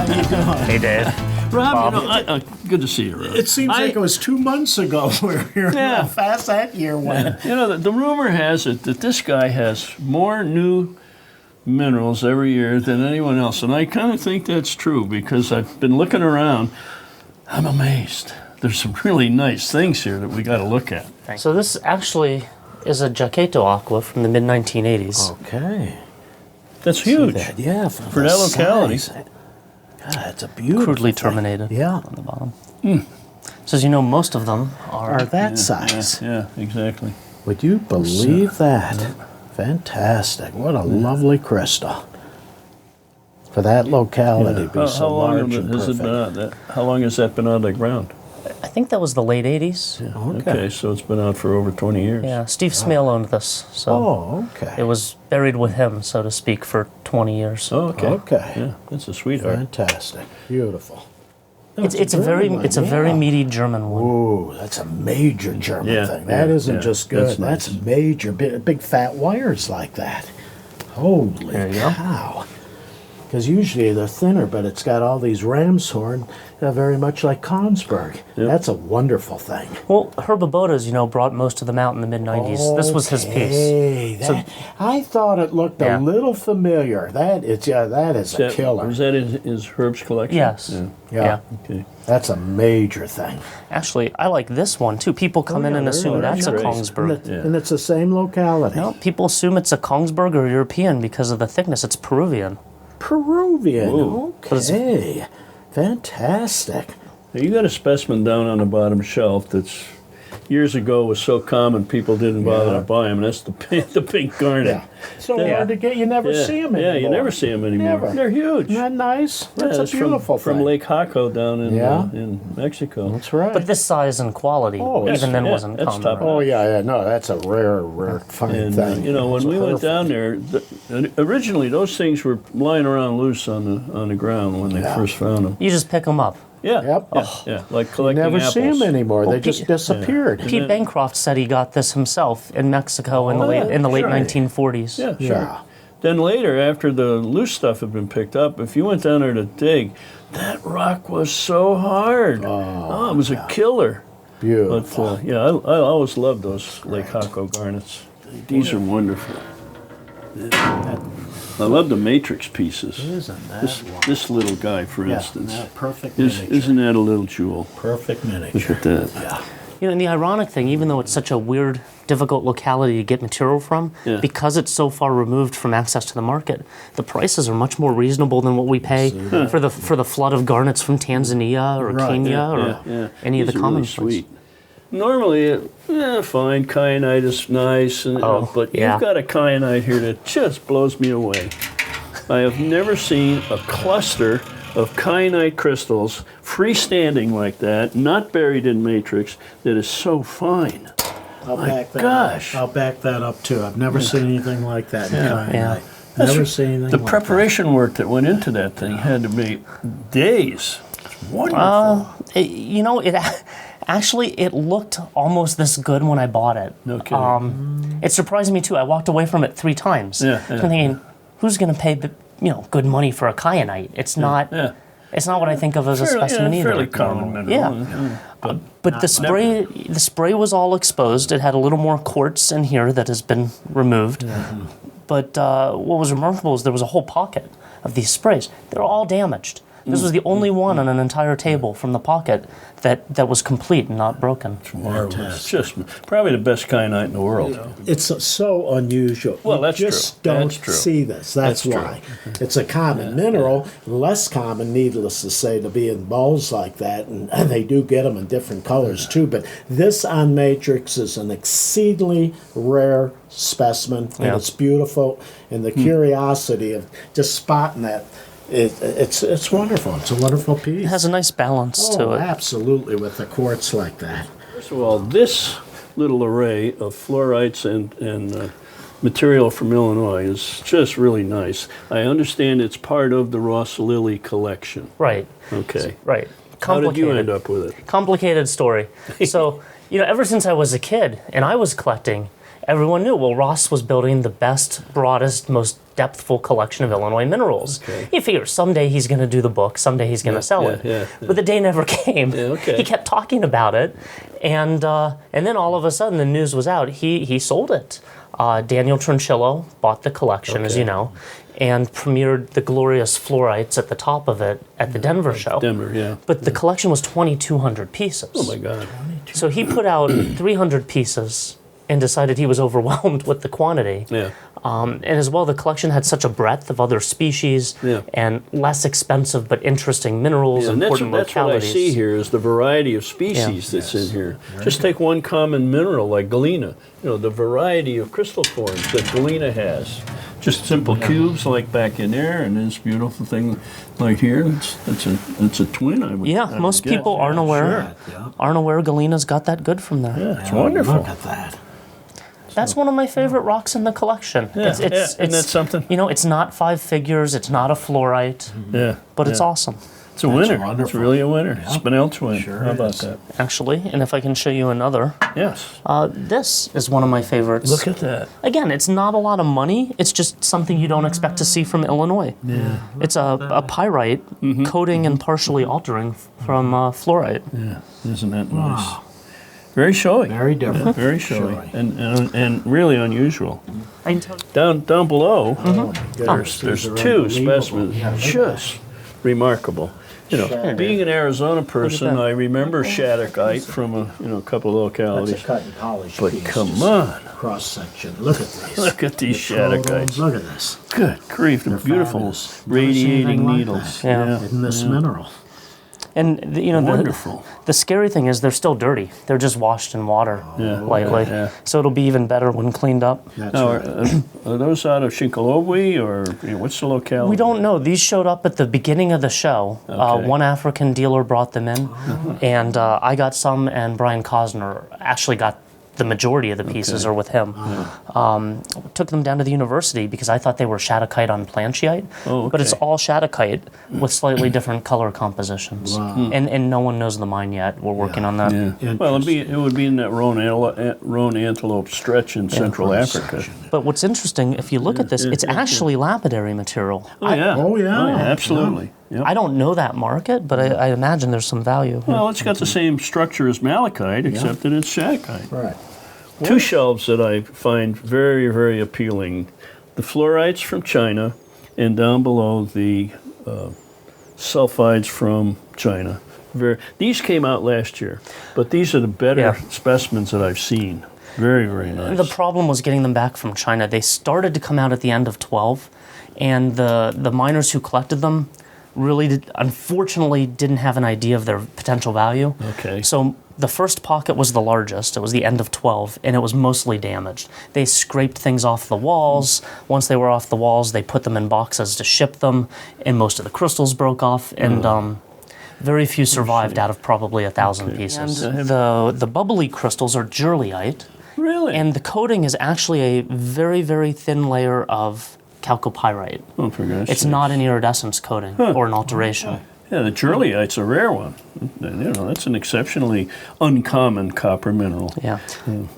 Hey, Dave. Rob, good to see you, Rob. It seems like it was 2 months ago we were here. Yeah. How fast that year went. You know, the rumor has it that this guy has more new minerals every year than anyone else, and I kind of think that's true because I've been looking around. I'm amazed. There's some really nice things here that we got to look at. So this actually is a Jaqueto Aqua from the mid-1980s. Okay. That's huge. That, yeah, For that locality. God, it's a beautiful Crudely thing. terminated Yeah. on the bottom. So as you know, most of them Are that size. Yeah, exactly. Would you believe that? Fantastic. What a lovely crystal. For that locality to be so large and perfect. How long has that been out of the ground? I think that was the late 80s. Okay, so it's been out for over 20 years. Yeah, Steve Smale owned this, so Oh, okay. it was buried with him, so to speak, for 20 years. Oh, okay. Okay. Yeah, that's a sweetheart. Fantastic. Beautiful. It's a very meaty German one. Ooh, that's a major German Yeah, thing. That yeah, isn't yeah. just good. That's That's, nice. major. Big fat wires like that. Holy There you go. cow. Because usually they're thinner, but it's got all these ram's horn, very much like Kongsberg. That's a wonderful thing. Well, Herbabotas, brought most of them out in the mid-90s. This was his piece. Hey, I thought it looked Yeah. a little familiar. That is a killer. Was that his Herb's collection? Yes. Yeah. Okay. That's a major thing. Actually, I like this one, too. People come in and assume that's a great. Kongsberg. And it's the same locality. No, people assume it's a Kongsberg or European because of the thickness. It's Peruvian. Peruvian. Whoa. Okay. Fantastic. Now, you got a specimen down on the bottom shelf that's years ago was so common people didn't bother to buy them. That's the pink garnet. Yeah. So hard to get. You never see them anymore. Yeah, you never see them anymore. Never. They're huge. Isn't that nice? That's it's a beautiful from thing. Lake Jaco down in Yeah. In Mexico. That's right. But this size and quality, even then, wasn't that's common. top right? Oh yeah. No, that's a rare fine And thing. when It's we went perfect. down there, originally those things were lying around loose on the ground when they first found them. You just pick them up. Yeah, Yep. yeah, like collecting Never apples. see them anymore. They just disappeared. Pete Bancroft said he got this himself in Mexico in the late sure. 1940s. Yeah, sure. Yeah. Then later, after the loose stuff had been picked up, if you went down there to dig, that rock was so hard. Oh, it was a killer. Beautiful. But I always loved those Lake Jaco garnets. These are wonderful. I love the matrix pieces. Isn't that This little guy, for instance, perfect miniature. isn't that a little jewel? Perfect miniature. Look at that. Yeah. And the ironic thing, even though it's such a weird, difficult locality to get material from, because it's so far removed from access to the market, the prices are much more reasonable than what we pay for the flood of garnets from Tanzania or Kenya or any of the These are common really sweet. Normally, fine, kyanite is nice, but you've got a kyanite here that just blows me away. I have never seen a cluster of kyanite crystals freestanding like that, not buried in matrix, that is so fine. I'll back that gosh. up. I'll back that up too. I've never seen anything like that in kyanite. Yeah. Never seen anything The like preparation work that went into that thing had to be days. It's wonderful. Actually, it looked almost this good when I bought it. No kidding. It surprised me too. I walked away from it 3 times. So I'm thinking, who's going to pay good money for a kyanite? It's not. It's not what I think of as a specimen either. Fairly common mineral. Yeah. But the spray was all exposed. It had a little more quartz in here that has been removed. But what was remarkable is there was a whole pocket of these sprays. They're all damaged. This was the only one on an entire table from the pocket that was complete and not broken. It's just probably the best kyanite in the world. It's so unusual. Well, you that's just true. don't That's true. see this. That's why. It's a common mineral, less common, needless to say, to be in bowls like that, and they do get them in different colors too. But this on matrix is an exceedingly rare specimen, and it's beautiful. And the curiosity of just spotting that. It's wonderful. It's a wonderful piece. It has a nice balance to it. Absolutely, with the quartz like that. First of all, this little array of fluorites and material from Illinois is just really nice. I understand it's part of the Ross Lilly collection. Right. Okay. Right. How did you end up with it? Complicated story. So, ever since I was a kid and I was collecting, everyone knew, well, Ross was building the best, broadest, most depthful collection of Illinois minerals. Okay. You figure someday he's going to do the book, someday he's going to sell it. But the day never came. He kept talking about it, and then all of a sudden the news was out. He sold it. Daniel Tronchillo bought the collection, as you know, and premiered the glorious Fluorites at the top of it at the Denver show. But the collection was 2,200 pieces. Oh my God. So he put out 300 pieces and decided he was overwhelmed with the quantity. And as well, the collection had such a breadth of other species and less expensive but interesting minerals, important that's localities. What I see here is the variety of species that's in here. Just take one common mineral like Galena. You know, the variety of crystal forms that Galena has. Just simple cubes like back in there, and this beautiful thing like here. It's a twin. I would most guess. people aren't aware Galena's got that good from there. Yeah, it's wonderful. Look at that. That's one of my favorite rocks in the collection. It's Isn't that something? You know, it's not 5 figures, it's not a fluorite, but it's awesome. It's a winner. wonderful. It's really a winner. Spinel twin. Sure How about is. that? Actually, and if I can show you another, Yes. this is one of my favorites. Look at that. Again, it's not a lot of money. It's just something you don't expect to see from Illinois. It's a pyrite coating and partially altering from fluorite. Yeah. Isn't that nice? Very showy. Very different. Very showy. And really unusual. I can tell you. Down below, Goodness, there's these are two unbelievable. specimens. Yeah, look at Just remarkable. You know, being an Arizona person, I remember Shadowkite from a couple of That's localities. a cut and polish But piece. come on, Cross section. Look at these. look at these The photos. Shadowkites. Look at this. Good grief, the beautiful fabulous. Never seen anything radiating like needles. that. Yeah. In this mineral. And Wonderful. the scary thing is they're still dirty. They're just washed in water lightly. Yeah. So it'll be even better when cleaned up. That's Now, right. are those out of Shinkolobwe, or what's the locality? We don't know. These showed up at the beginning of the show. Okay. One African dealer brought them in, and I got some, and Brian Cosner actually got the majority of the pieces are with him. Took them down to the university because I thought they were Shadowkite on Planchiite, but it's all Shadowkite with slightly different color compositions. And no one knows the mine yet. We're working on that. Yeah. Well, it would be in that Rhone Antelope stretch in Central Africa. But what's interesting, if you look at this, it's actually lapidary material. Oh yeah, absolutely. Yep. I don't know that market, but I imagine there's some value. Well, it's got the same structure as malachite, except that it's shadowkite. Right. Two shelves that I find very, very appealing. The fluorites from China, and down below the sulfides from China. These came out last year, but these are the better specimens that I've seen. Very, very nice. The problem was getting them back from China. They started to come out at the end of 12, and the miners who collected them really unfortunately didn't have an idea of their potential value. Okay. So the first pocket was the largest. It was the end of 12, and it was mostly damaged. They scraped things off the walls. Once they were off the walls, they put them in boxes to ship them, and most of the crystals broke off, and very few survived out of probably 1,000 pieces. And the bubbly crystals are Jurleite. Really? And the coating is actually a very, very thin layer of chalcopyrite. Oh, for goodness It's sakes. not an iridescence coating or an alteration. Yeah, the Jurleite's a rare one. You know, that's an exceptionally uncommon copper mineral. Yeah.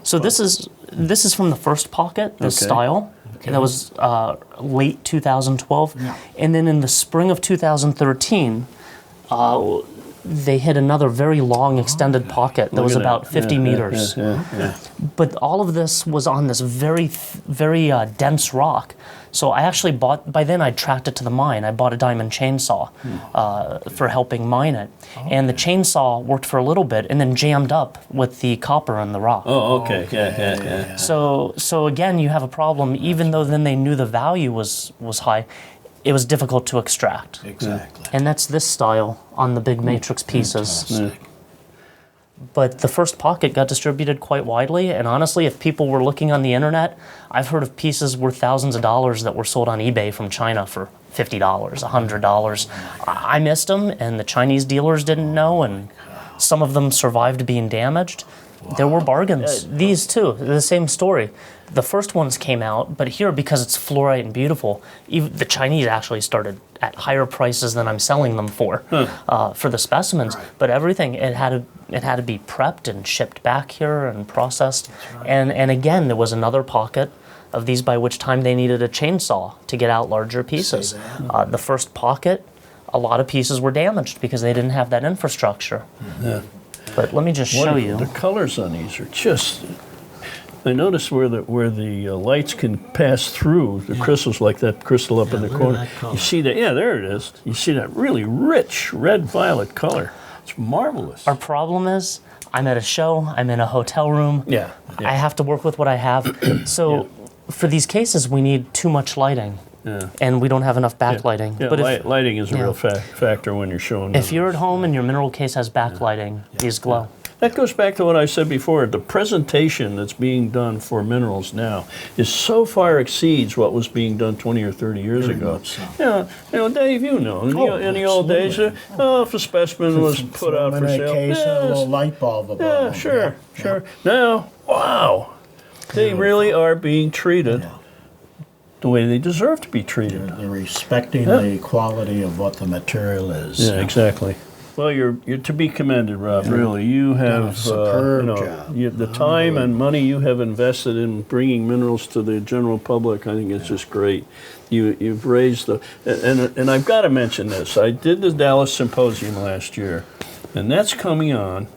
So this is from the first pocket, this Okay. style. That was late 2012. And then in the spring of 2013, they hit another very long extended pocket that Look was at about that. 50 meters. But all of this was on this very, very dense rock. So I actually by then I tracked it to the mine. I bought a diamond chainsaw for helping mine it. And the chainsaw worked for a little bit and then jammed up with the copper in the rock. Oh, okay. Yeah. So again, you have a problem. Even though then they knew the value was high, it was difficult to extract. Exactly. And that's this style on the big matrix pieces. Fantastic. But the first pocket got distributed quite widely, and honestly, if people were looking on the internet, I've heard of pieces worth thousands of dollars that were sold on eBay from China for $50, $100. I missed them, and the Chinese dealers didn't know, and some of them survived being damaged. There were bargains. These too, the same story. the first ones came out, but here, because it's fluorite and beautiful, even the Chinese actually started at higher prices than I'm selling them for the specimens. Right. But everything, it had to be prepped and shipped back here and processed. Right. And again, there was another pocket of these by which time they needed a chainsaw to get out larger pieces. The first pocket, a lot of pieces were damaged because they didn't have that infrastructure. Yeah. But let me just show you. The colors on these are just. I noticed where the lights can pass through the crystals, like that crystal up in the corner. You see that? Yeah, there it is. You see that really rich red-violet color. It's marvelous. Our problem is, I'm at a show, I'm in a hotel room. Yeah. I have to work with what I have. So for these cases, we need too much lighting. Yeah. And we don't have enough backlighting. Yeah, But if, lighting is a real factor when you're showing. if you're at home and your mineral case has backlighting, these glow. That goes back to what I said before. The presentation that's being done for minerals now is so far exceeds what was being done 20 or 30 years ago. So. Yeah, Dave, in the old days, if a specimen was put out for sale, case and a little light bulb above yeah, them. sure. Now, wow, they really are being treated the way they deserve to be treated. They're respecting the quality of what the material is. Yeah, exactly. Well, you're to be commended, Rob. Really, you have a superb job. The time and money you have invested in bringing minerals to the general public. I think it's just great. You've raised and I've got to mention this. I did the Dallas Symposium last year, and that's coming on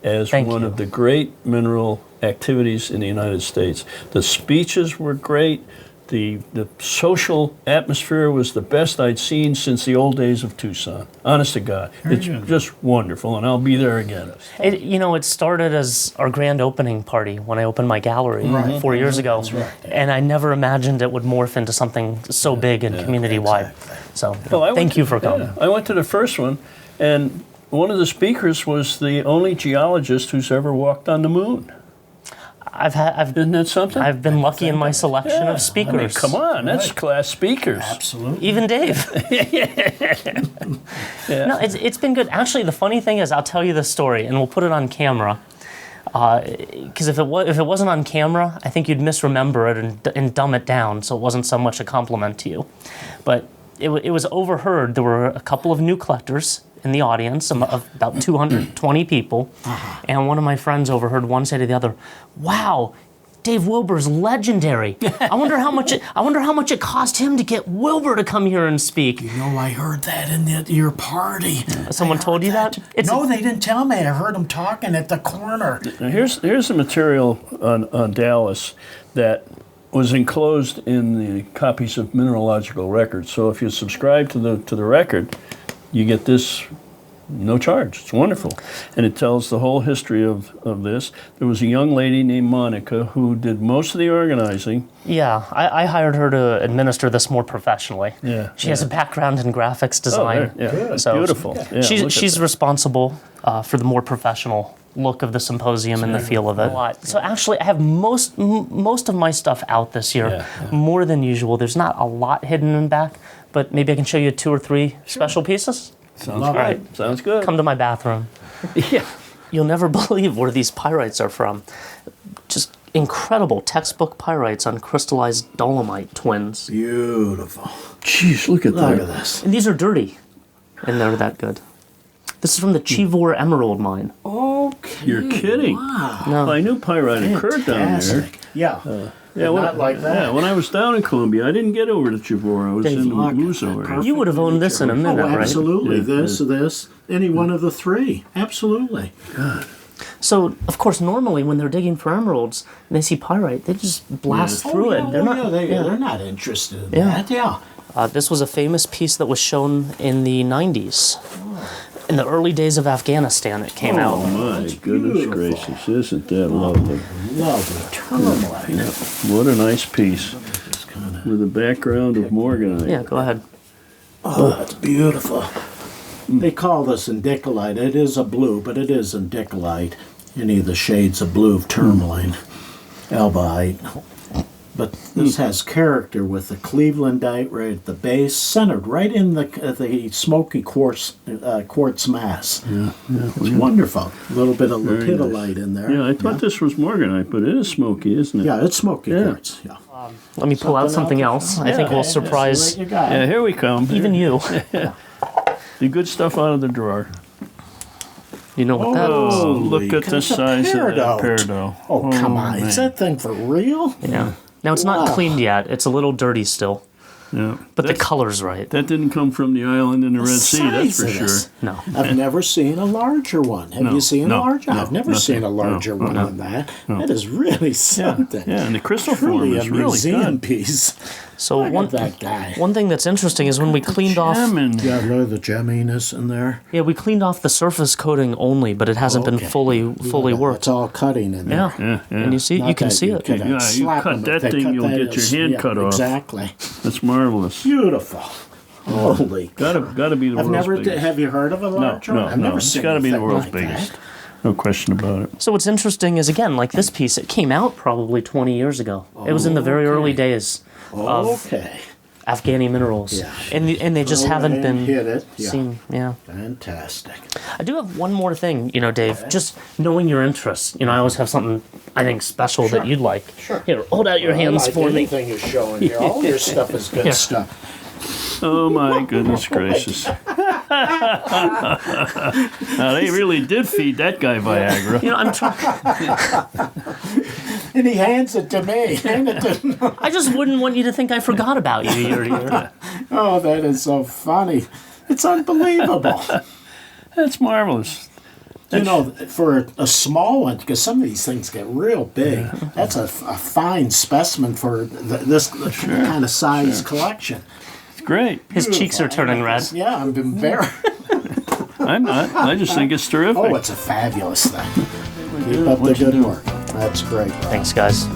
as one of the great mineral activities in the United States. The speeches were great. The social atmosphere was the best I'd seen since the old days of Tucson. Honest to God. It's just wonderful, and I'll be there again. It started as our grand opening party when I opened my gallery 4 years ago. That's right. And I never imagined it would morph into something so big and community-wide. So thank you for coming. I went to the first one, and one of the speakers was the only geologist who's ever walked on the moon. Isn't that something? I've been lucky in my selection of speakers. I mean, come on, that's class speakers. Absolutely. Even Dave. No, it's been good. Actually, the funny thing is, I'll tell you this story, and we'll put it on camera. Because if it wasn't on camera, I think you'd misremember it and dumb it down, so it wasn't so much a compliment to you. But it was overheard. There were a couple of new collectors in the audience of about 220 people, and one of my friends overheard one say to the other, "Wow, Dave Wilbur's legendary. I wonder how much it cost him to get Wilbur to come here and speak." You know, I heard that in your party. Someone told you that? No, they didn't tell me. I heard them talking at the corner. Now here's the material on Dallas that was enclosed in the copies of Mineralogical Records. So if you subscribe to the record, you get this no charge. It's wonderful. And it tells the whole history of this. There was a young lady named Monica who did most of the organizing. Yeah, I hired her to administer this more professionally. Yeah, She has a background in graphics design. Good. So Beautiful. Yeah, she's responsible for the more professional look of the symposium and the feel of it. So actually, I have most of my stuff out this year, more than usual. There's not a lot hidden in back, but maybe I can show you 2 or 3 special pieces. Sounds great. Sounds good. Come to my bathroom. Yeah. You'll never believe where these pyrites are from. Just incredible textbook pyrites on crystallized dolomite twins. Beautiful. Jeez, look at Look at this. And these are dirty, and they're that good. This is from the Chivor Emerald Mine. Okay. You're kidding. Wow. No. I knew pyrite occurred down there. Fantastic. Yeah. Not like that. Yeah, when I was down in Columbia, I didn't get over to Chivor. I was in Look at Luso that. area. You would have owned this in a minute, Oh, right? absolutely. Yeah. This, any one of the 3. Absolutely. So, of course, normally when they're digging for emeralds and they see pyrite, they just blast through it. They're not. They're not interested in Yeah. that. Yeah. This was a famous piece that was shown in the 90s. In the early days of Afghanistan, it came out. Oh my goodness beautiful. gracious, isn't that lovely? Lovely. Tourmaline. What a nice piece with a background of Morganite. Yeah, go ahead. Oh, that's beautiful. They call this indicolite. It is a blue, but it is indicolite. Any of the shades of blue of tourmaline, albite. But this has character with the Clevelandite right at the base, centered right in the smoky quartz mass. Yeah, It's wonderful. A little bit of lepidolite in there. Yeah, I thought this was Morganite, but it is smoky, isn't it? Yeah, it's smoky quartz. Yeah. Let me pull out something else. I think will surprise Yeah, here we come. even you. The good stuff out of the drawer. You know what that is? Oh, look at the It's a size of that peridot. peridot. Oh, come on. man. Is that thing for real? Yeah. Now it's not Wow. cleaned yet. It's a little dirty still, Yeah. but the color's right. That didn't come from the island in the Red Sea, that's size for of sure. this. No. I've never seen a larger one. Have you seen a larger? no, I've never seen a larger one than that. That is really something. Yeah, and the crystal form Truly a is really museum good. piece. So Look one at that guy. one thing that's interesting is when we cleaned off. Gem Yeah, look at the gemminess in there. Yeah, we cleaned off the surface coating only, but it hasn't been Okay. fully It's worked. all cutting in there. Yeah. Yeah. And you see, Not you can that see you it. could, Yeah, you slap cut them. that If they thing, cut you'll that, get your hand cut off. Exactly. That's marvelous. Beautiful. Holy. Gotta be the I've world's never. biggest. Have you heard of a No, larger one? I've never it's seen got to be the anything world's like biggest. that. No question about it. So what's interesting is, again, like this piece, it came out probably 20 years ago. It was in the very early days of Okay. Afghani minerals. Yeah. And they just Go haven't ahead and been hit it. Yeah. seen. Yeah. Fantastic. I do have one more thing, Dave. Just knowing your interests. I always have something I think special that you'd like. Sure. Here, hold out your hands I like for me. anything you're showing here. All your stuff is good Yeah. stuff. Oh my goodness gracious. Now they really did feed that guy Viagra. I'm trying. And he hands it to me. Hand it to me. I just wouldn't want you to think I forgot about you year to year. Oh, that is so funny. It's unbelievable. That's marvelous. For a small one, because some of these things get real big, that's a fine specimen for this kind of size collection. It's great. His cheeks are turning red. Yeah, I've been very. I'm not. I just think it's terrific. Oh, it's a fabulous thing. Keep up the good work. That's great. Thanks, guys.